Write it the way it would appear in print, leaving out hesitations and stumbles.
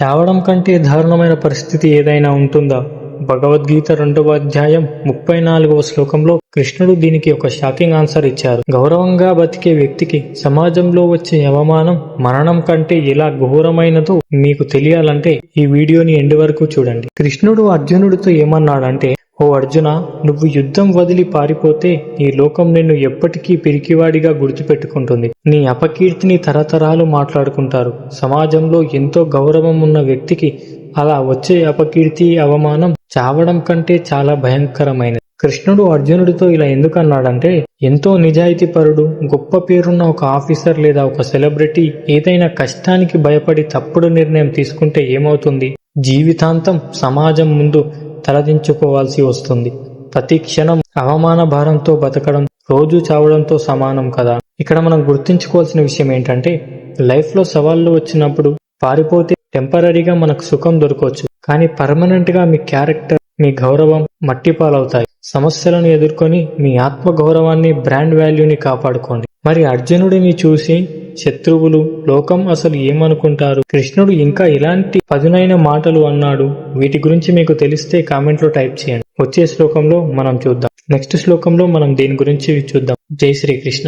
చావడం కంటే దారుణమైన పరిస్థితి ఏదైనా ఉంటుందా? భగవద్గీత 2వ అధ్యాయం 34వ శ్లోకంలో కృష్ణుడు దీనికి ఒక షాకింగ్ ఆన్సర్ ఇచ్చారు. గౌరవంగా బతికే వ్యక్తికి సమాజంలో వచ్చే అవమానం మరణం కంటే ఎలా ఘోరమైనదో మీకు తెలియాలంటే ఈ వీడియోని ఎండ్ వరకు చూడండి. కృష్ణుడు అర్జునుడితో ఏమన్నాడంటే, ఓ అర్జున, నువ్వు యుద్ధం వదిలి పారిపోతే ఈ లోకం నిన్ను ఎప్పటికీ పిరికివాడిగా గుర్తుపెట్టుకుంటుంది. నీ అపకీర్తిని తరతరాలు మాట్లాడుకుంటారు. సమాజంలో ఎంతో గౌరవం ఉన్న వ్యక్తికి అలా వచ్చే అపకీర్తి, అవమానం చావడం కంటే చాలా భయంకరమైనది. కృష్ణుడు అర్జునుడితో ఇలా ఎందుకన్నాడంటే, ఎంతో నిజాయితీపరుడు, గొప్ప పేరున్న ఒక ఆఫీసర్ లేదా ఒక సెలబ్రిటీ ఏదైనా కష్టానికి భయపడి తప్పుడు నిర్ణయం తీసుకుంటే ఏమవుతుంది? జీవితాంతం సమాజం ముందు తలదించుకోవాల్సి వస్తుంది. ప్రతి క్షణం అవమాన భారంతో బతకడం రోజు చావడంతో సమానం కదా. ఇక్కడ మనం గుర్తుంచుకోవాల్సిన విషయం ఏంటంటే, లైఫ్లో సవాళ్లు వచ్చినప్పుడు పారిపోతే టెంపరీగా మనకు సుఖం దొరకవచ్చు, కానీ పర్మనెంట్ గా మీ క్యారెక్టర్, మీ గౌరవం మట్టిపాలవుతాయి. సమస్యలను ఎదుర్కొని మీ ఆత్మ గౌరవాన్ని, బ్రాండ్ వాల్యూని కాపాడుకోండి. మరి అర్జునుడిని చూసి శత్రువులు, లోకం అసలు ఏమనుకుంటారు? కృష్ణుడు ఇంకా ఇలాంటి పదునైన మాటలు అన్నాడు. వీటి గురించి మీకు తెలిస్తే కామెంట్లో టైప్ చేయండి. వచ్చే శ్లోకంలో మనం చూద్దాం. నెక్స్ట్ శ్లోకంలో మనం దీని గురించి చూద్దాం. జై శ్రీకృష్ణ.